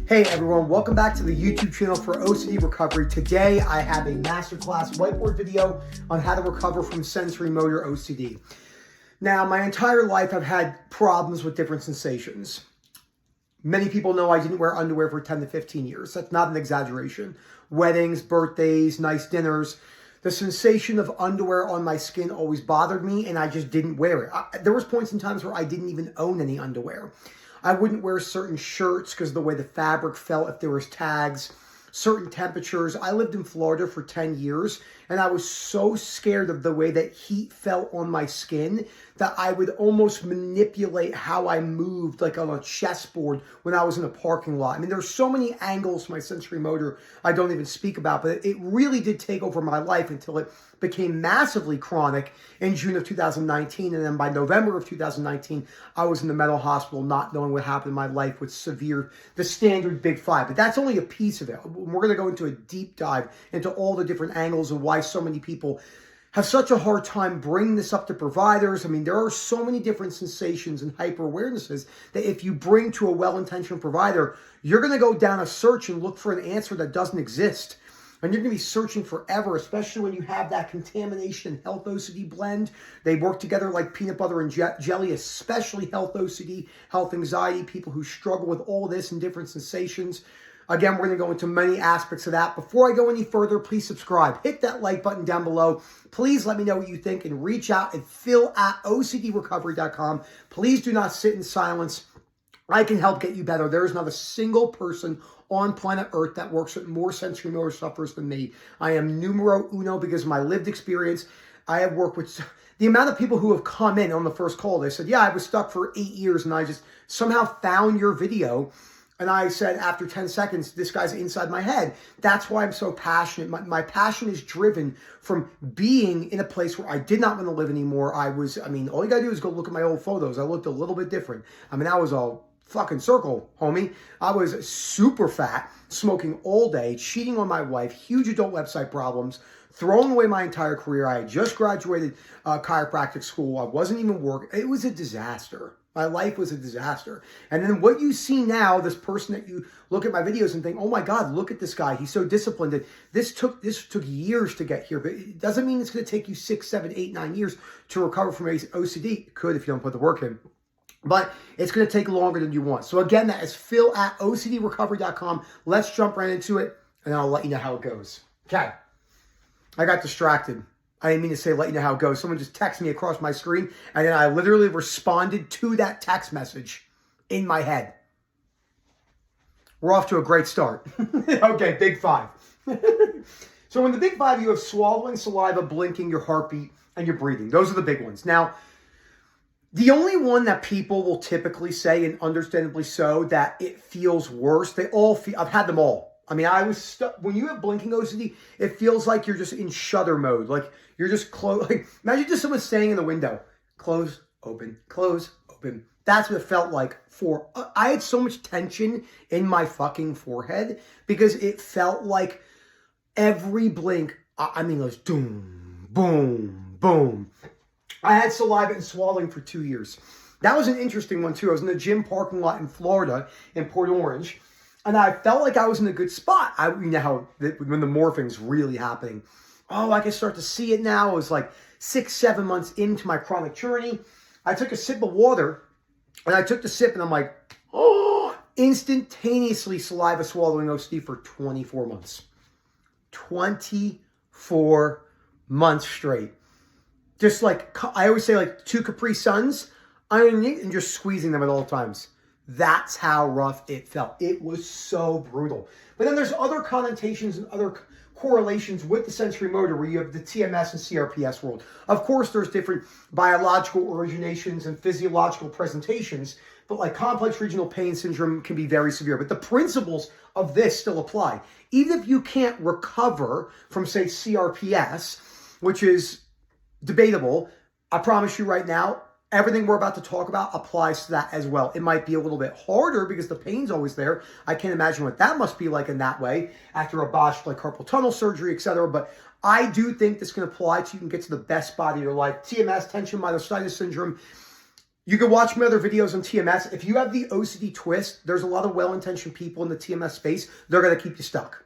Hey everyone, welcome back to the YouTube channel for OCD recovery. Today I have a masterclass whiteboard video on how to recover from sensorimotor OCD. Now, my entire life I've had problems with different sensations. Many people know I didn't wear underwear for 10 to 15 years. That's not an exaggeration. Weddings, birthdays, nice dinners. The sensation of underwear on my skin always bothered me and I just didn't wear it. There was points in times where I didn't even own any underwear. I wouldn't wear certain shirts because of the way the fabric felt if there was tags, certain temperatures. I lived in Florida for 10 years and I was so scared of the way that heat felt on my skin that I would almost manipulate how I moved like on a chessboard when I was in a parking lot. I mean, there's so many angles to my sensorimotor I don't even speak about, but it really did take over my life until it became massively chronic in June of 2019. And then by November of 2019, I was in the mental hospital not knowing what happened in my life with the standard big five. But that's only a piece of it. We're going to go into a deep dive into all the different angles and why so many people have such a hard time bringing this up to providers. I mean, there are so many different sensations and hyper-awarenesses that if you bring to a well-intentioned provider, you're going to go down a search and look for an answer that doesn't exist. And you're going to be searching forever, especially when you have that contamination and health OCD blend. They work together like peanut butter and jelly, especially health OCD, health anxiety, people who struggle with all this and different sensations. Again, we're going to go into many aspects of that. Before I go any further, please subscribe. Hit that like button down below. Please let me know what you think and reach out at phil@ocdrecovery.com. Please do not sit in silence. I can help get you better. There is not a single person on planet Earth that works with more sensorimotor sufferers than me. I am numero uno because of my lived experience. I have worked with the amount of people who have come in on the first call. They said, yeah, I was stuck for 8 years and I just somehow found your video. And I said, after 10 seconds, this guy's inside my head. That's why I'm so passionate. My passion is driven from being in a place where I did not want to live anymore. all you gotta do is go look at my old photos. I looked a little bit different. I mean, I was all fucking circle, homie. I was super fat, smoking all day, cheating on my wife, huge adult website problems, throwing away my entire career. I had just graduated chiropractic school. I wasn't even working. It was a disaster. My life was a disaster. And then what you see now, this person that you look at my videos and think, oh my God, look at this guy. He's so disciplined. This took years to get here, but it doesn't mean it's going to take you 6, 7, 8, 9 years to recover from OCD. It could if you don't put the work in. But it's going to take longer than you want. So again, that is phil@ocdrecovery.com. Let's jump right into it, and I'll let you know how it goes. Okay. I got distracted. I didn't mean to say let you know how it goes. Someone just texted me across my screen, and then I literally responded to that text message in my head. We're off to a great start. Okay, big five. So in the big five, you have swallowing, saliva, blinking, your heartbeat, and your breathing. Those are the big ones. Now, the only one that people will typically say, and understandably so, that it feels worse, I've had them all. I mean, I was stuck. When you have blinking OCD, it feels like you're just in shutter mode. Like you're just like, imagine just someone staying in the window. Close, open, close, open. That's what it felt like I had so much tension in my fucking forehead because it felt like every blink, it was boom, boom, boom. I had saliva and swallowing for 2 years. That was an interesting one too. I was in the gym parking lot in Florida, in Port Orange, and I felt like I was in a good spot. You know how when the morphing's really happening. Oh, I can start to see it now. It was like 6, 7 months into my chronic journey. I took a sip of water, and I took the sip, and I'm like, oh, instantaneously saliva swallowing OCD for 24 months. 24 months straight. Just like, I always say, like 2 Capri Suns underneath and just squeezing them at all times. That's how rough it felt. It was so brutal. But then there's other connotations and other correlations with the sensorimotor where you have the TMS and CRPS world. Of course, there's different biological originations and physiological presentations, but like complex regional pain syndrome can be very severe. But the principles of this still apply. Even if you can't recover from, say, CRPS, which is debatable, I promise you right now, everything we're about to talk about applies to that as well. It might be a little bit harder because the pain's always there. I can't imagine what that must be like in that way after a botched like carpal tunnel surgery, etc. But I do think this can apply to you can get to the best spot of your life. TMS, tension myositis syndrome, You can watch my other videos on TMS. If you have the OCD twist, there's a lot of well-intentioned people in the TMS space. They're going to keep you stuck.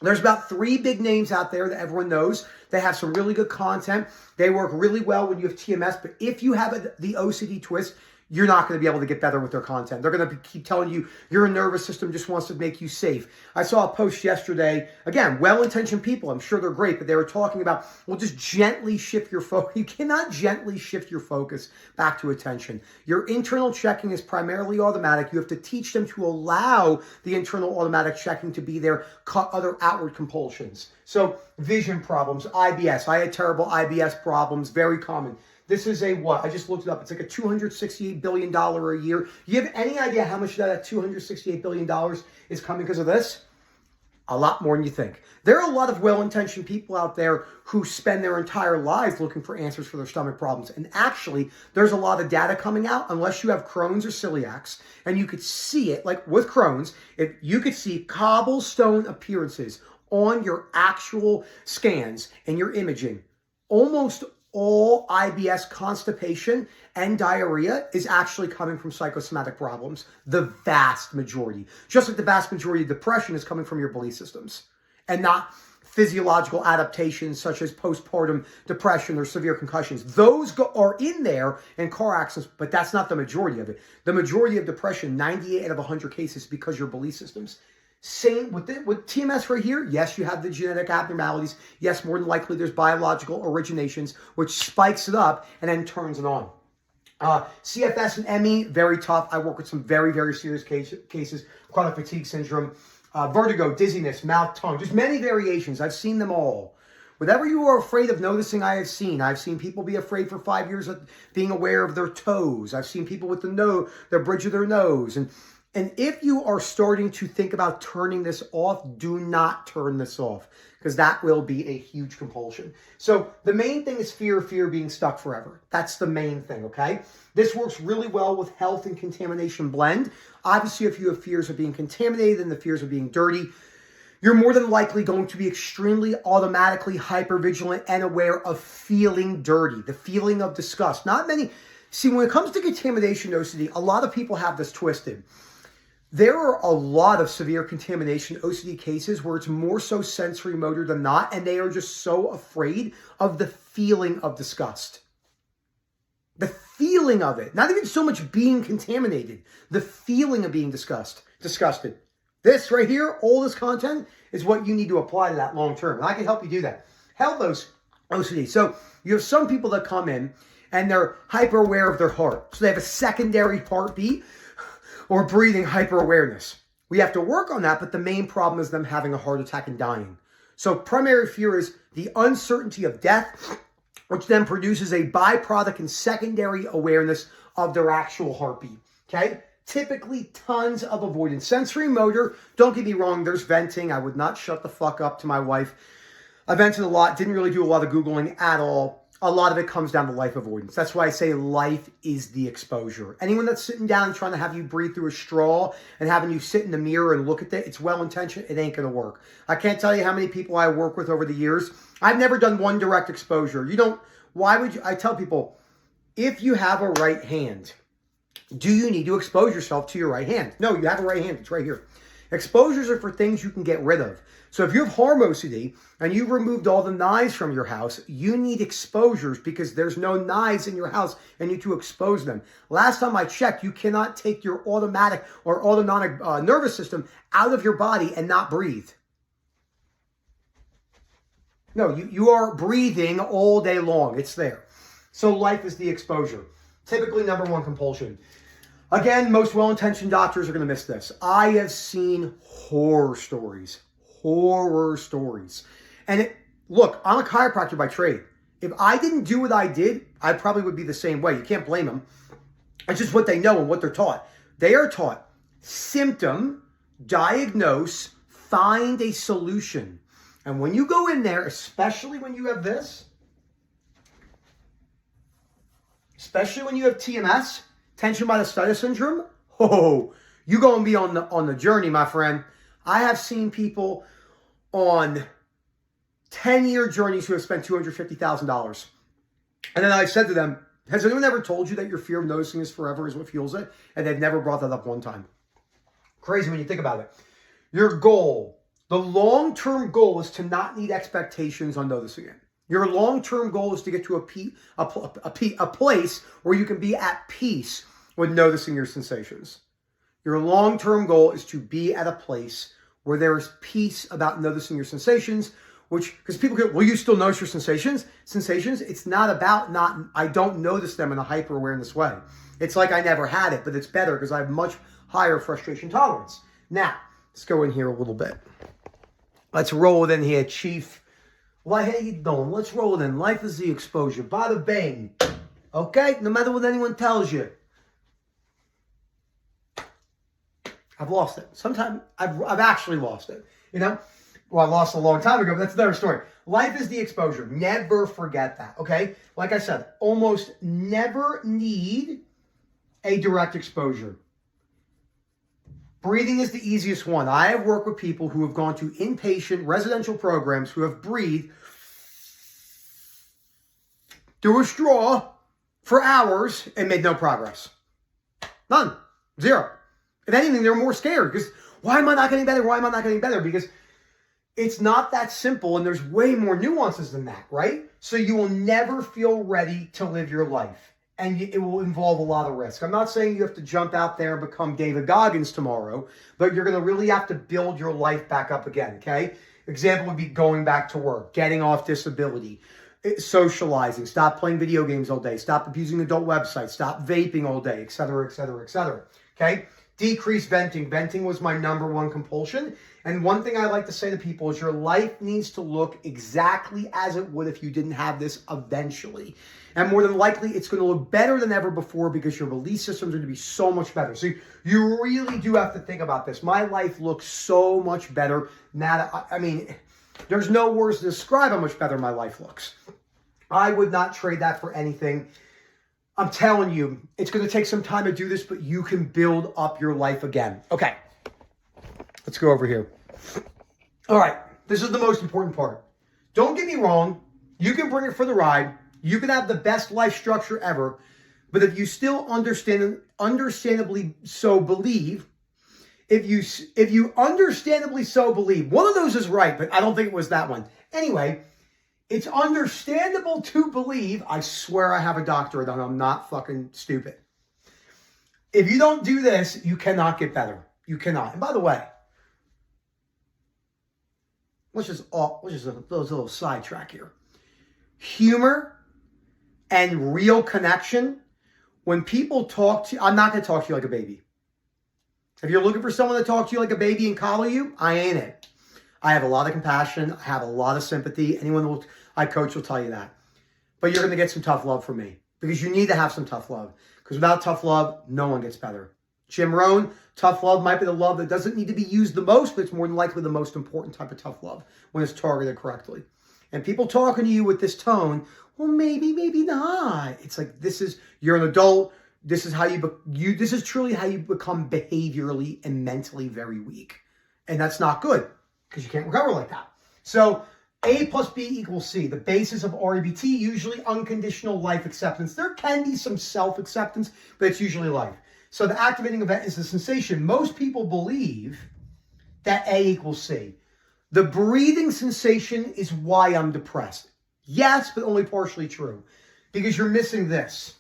There's about 3 big names out there that everyone knows. They have some really good content. They work really well when you have TMS. But if you have the OCD twist, you're not going to be able to get better with their content. They're going to keep telling you your nervous system just wants to make you safe. I saw a post yesterday, again, well-intentioned people. I'm sure they're great, but they were talking about, well, just gently shift your focus. You cannot gently shift your focus back to attention. Your internal checking is primarily automatic. You have to teach them to allow the internal automatic checking to be there, cut other outward compulsions. So vision problems, IBS. I had terrible IBS problems, very common. This is a what? I just looked it up. It's like a $268 billion a year. You have any idea how much of that $268 billion is coming because of this? A lot more than you think. There are a lot of well-intentioned people out there who spend their entire lives looking for answers for their stomach problems. And actually, there's a lot of data coming out, unless you have Crohn's or celiacs, and you could see it, like with Crohn's, if you could see cobblestone appearances on your actual scans and your imaging. Almost all IBS constipation and diarrhea is actually coming from psychosomatic problems. The vast majority. Just like the vast majority of depression is coming from your belief systems and not physiological adaptations such as postpartum depression or severe concussions. Those are in there in car accidents, but that's not the majority of it. The majority of depression, 98 out of 100 cases, because your belief systems. Same with TMS right here. Yes, you have the genetic abnormalities. Yes, more than likely there's biological originations, which spikes it up and then turns it on. CFS and ME, very tough. I work with some very, very serious cases. Chronic fatigue syndrome, vertigo, dizziness, mouth, tongue, just many variations. I've seen them all. Whatever you are afraid of noticing, I have seen. I've seen people be afraid for 5 years of being aware of their toes. I've seen people with the bridge of their nose. And if you are starting to think about turning this off, do not turn this off, because that will be a huge compulsion. So the main thing is fear of being stuck forever. That's the main thing, okay? This works really well with health and contamination blend. Obviously, if you have fears of being contaminated and the fears of being dirty, you're more than likely going to be extremely automatically hypervigilant and aware of feeling dirty, the feeling of disgust. See, when it comes to contamination OCD, a lot of people have this twisted. There are a lot of severe contamination OCD cases where it's more so sensory motor than not, and they are just so afraid of the feeling of disgust. The feeling of it, not even so much being contaminated, the feeling of being disgusted. This right here, all this content is what you need to apply to that long term. And I can help you do that. Health OCD. So you have some people that come in and they're hyper aware of their heart. So they have a secondary heartbeat or breathing hyper-awareness. We have to work on that, but the main problem is them having a heart attack and dying. So primary fear is the uncertainty of death, which then produces a byproduct and secondary awareness of their actual heartbeat, okay? Typically, tons of avoidance. Sensory motor, don't get me wrong, there's venting. I would not shut the fuck up to my wife. I vented a lot, didn't really do a lot of Googling at all. A lot of it comes down to life avoidance. That's why I say life is the exposure. Anyone that's sitting down and trying to have you breathe through a straw and having you sit in the mirror and look at it, it's well-intentioned, it ain't going to work. I can't tell you how many people I work with over the years. I've never done one direct exposure. I tell people, if you have a right hand, do you need to expose yourself to your right hand? No, you have a right hand. It's right here. Exposures are for things you can get rid of. So if you have harm OCD and you removed all the knives from your house, you need exposures because there's no knives in your house and you need to expose them. Last time I checked, you cannot take your automatic or autonomic nervous system out of your body and not breathe. No, you are breathing all day long. It's there. So life is the exposure. Typically number one compulsion. Again, most well-intentioned doctors are going to miss this. I have seen horror stories. And look, I'm a chiropractor by trade. If I didn't do what I did, I probably would be the same way. You can't blame them. It's just what they know and what they're taught. They are taught symptom, diagnose, find a solution. And when you go in there, especially when you have this, especially when you have TMS, tension myositis syndrome, you're going to be on the journey, my friend. I have seen people on 10-year journeys who have spent $250,000. And then I said to them, Has anyone ever told you that your fear of noticing is forever is what fuels it? And they've never brought that up one time. Crazy when you think about it. Your goal, the long-term goal is to not need expectations on noticing it. Your long-term goal is to get to a place where you can be at peace with noticing your sensations. Your long-term goal is to be at a place where there is peace about noticing your sensations, because people go, will you still notice your sensations? It's not about I don't notice them in a hyper-awareness way. It's like I never had it, but it's better because I have much higher frustration tolerance. Now, let's go in here a little bit. Let's roll it in here, Chief. Well, how you doing? Let's roll it in. Life is the exposure. Bada bang. Okay? No matter what anyone tells you. I've lost it. Sometimes I've actually lost it. You know? Well, I lost it a long time ago, but that's another story. Life is the exposure. Never forget that. Okay? Like I said, almost never need a direct exposure. Breathing is the easiest one. I have worked with people who have gone to inpatient residential programs who have breathed through a straw for hours and made no progress. None. Zero. If anything, they're more scared because why am I not getting better? Why am I not getting better? Because it's not that simple and there's way more nuances than that, right? So you will never feel ready to live your life. And it will involve a lot of risk. I'm not saying you have to jump out there and become David Goggins tomorrow, but you're going to really have to build your life back up again, okay? Example would be going back to work, getting off disability, socializing, stop playing video games all day, stop abusing adult websites, stop vaping all day, et cetera, et cetera, et cetera, okay? Decrease venting. Venting was my number one compulsion. And one thing I like to say to people is your life needs to look exactly as it would if you didn't have this eventually. And more than likely, it's going to look better than ever before because your release systems are going to be so much better. So you really do have to think about this. My life looks so much better now. There's no words to describe how much better my life looks. I would not trade that for anything. I'm telling you, it's going to take some time to do this, but you can build up your life again. Okay, let's go over here. All right, this is the most important part. Don't get me wrong. You can bring it for the ride. You can have the best life structure ever, but if you still understandably so believe, if you understandably so believe, one of those is right, but I don't think it was that one. Anyway, it's understandable to believe, I swear I have a doctorate and I'm not fucking stupid. If you don't do this, you cannot get better. You cannot. And by the way, let's just a little sidetrack here. Humor and real connection, when people talk to you, I'm not going to talk to you like a baby. If you're looking for someone to talk to you like a baby and collar you, I ain't it. I have a lot of compassion. I have a lot of sympathy. Anyone I coach will tell you that. But you're going to get some tough love from me because you need to have some tough love. Because without tough love, no one gets better. Jim Rohn, tough love might be the love that doesn't need to be used the most, but it's more than likely the most important type of tough love when it's targeted correctly. And people talking to you with this tone, well, maybe not. It's like, you're an adult. This is this is truly how you become behaviorally and mentally very weak. And that's not good because you can't recover like that. So A plus B equals C, the basis of REBT, usually unconditional life acceptance. There can be some self-acceptance, but it's usually life. So the activating event is the sensation. Most people believe that A equals C. The breathing sensation is why I'm depressed. Yes, but only partially true. Because you're missing this.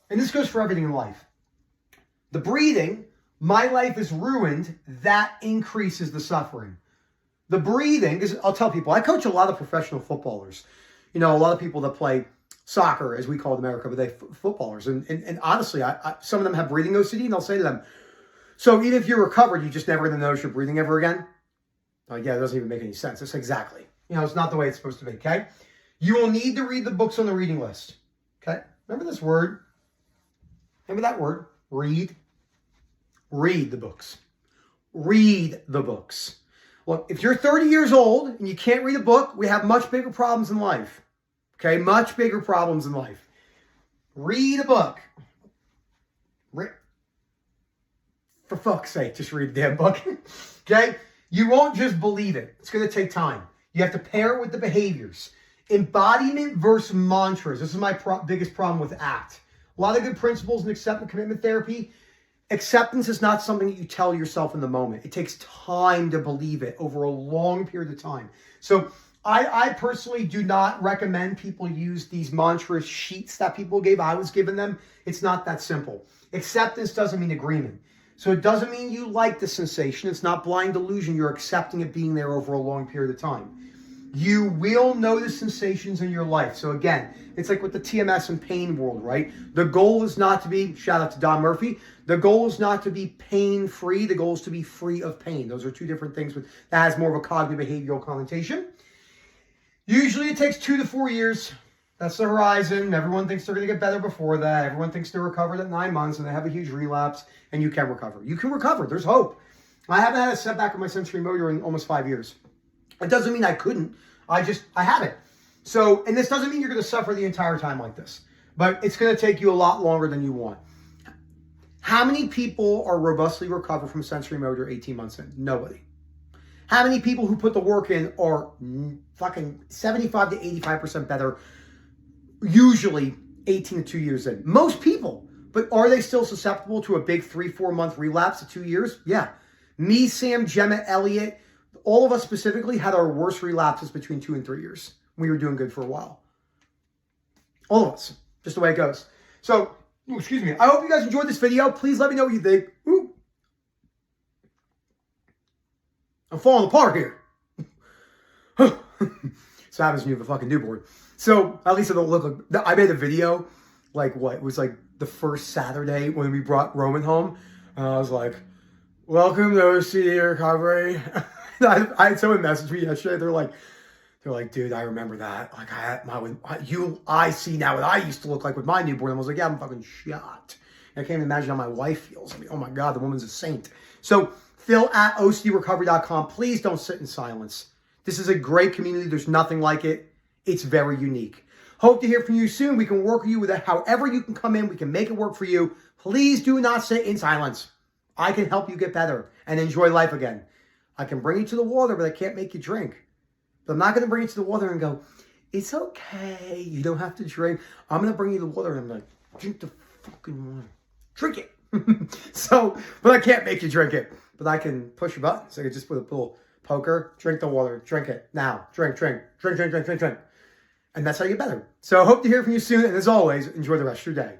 And this goes for everything in life. The breathing, my life is ruined, that increases the suffering. The breathing, because I'll tell people, I coach a lot of professional footballers. You know, a lot of people that play soccer, as we call it in America, but they footballers. And honestly, some of them have breathing OCD, and I'll say to them, so even if you're recovered, you're just never going to notice your breathing ever again? Like, yeah, it doesn't even make any sense. It's exactly. It's not the way it's supposed to be, okay? You will need to read the books on the reading list, okay? Remember this word? Remember that word? Read. Read the books. Read the books. Look, if you're 30 years old and you can't read a book, we have much bigger problems in life, okay? Much bigger problems in life. Read a book. For fuck's sake, just read the damn book, okay? You won't just believe it. It's going to take time. You have to pair it with the behaviors. Embodiment versus mantras. This is my biggest problem with ACT. A lot of good principles in acceptance commitment therapy. Acceptance is not something that you tell yourself in the moment. It takes time to believe it over a long period of time. So I personally do not recommend people use these mantra sheets that people gave. I was giving them. It's not that simple. Acceptance doesn't mean agreement. So it doesn't mean you like the sensation. It's not blind delusion. You're accepting it being there over a long period of time. You will notice sensations in your life. So again, it's like with the TMS and pain world, right? The goal is not to be, shout out to Don Murphy, the goal is not to be pain-free. The goal is to be free of pain. Those are two different things. That has more of a cognitive behavioral connotation. Usually it takes 2 to 4 years. That's the horizon. Everyone thinks they're going to get better before that. Everyone thinks they're recovered at 9 months and they have a huge relapse, and you can recover. You can recover. There's hope. I haven't had a setback with my sensorimotor in almost 5 years. It doesn't mean I couldn't. I haven't. So, and this doesn't mean you're going to suffer the entire time like this, but it's going to take you a lot longer than you want. How many people are robustly recovered from sensorimotor 18 months in? Nobody. How many people who put the work in are fucking 75 to 85% better, usually 18 to 2 years in? Most people. But are they still susceptible to a big 3-4 month relapse at 2 years? Yeah. Me, Sam, Gemma, Elliot, all of us specifically had our worst relapses between 2 and 3 years. We were doing good for a while. All of us. Just the way it goes. So, excuse me. I hope you guys enjoyed this video. Please let me know what you think. Ooh. I'm falling apart here. So happens when you have a fucking newborn. So at least I don't look like... I made a video, like what? It was like the first Saturday when we brought Roman home. And I was like, welcome to OCD recovery. I had someone message me yesterday. They're like, dude, I remember that. Like, I see now what I used to look like with my newborn. I was like, yeah, I'm fucking shot. And I can't even imagine how my wife feels. I mean, oh my God, the woman's a saint. So Phil at OCDrecovery.com. Please don't sit in silence. This is a great community. There's nothing like it. It's very unique. Hope to hear from you soon. We can work with you with it. However you can come in, we can make it work for you. Please do not sit in silence. I can help you get better and enjoy life again. I can bring you to the water, but I can't make you drink. But I'm not going to bring you to the water and go, it's okay, you don't have to drink. I'm going to bring you to the water and I'm like, drink the fucking water. Drink it. But I can't make you drink it. But I can push a button. So I can just put a little poker, drink the water, drink it. Now, drink. And that's how you get better. So I hope to hear from you soon. And as always, enjoy the rest of your day.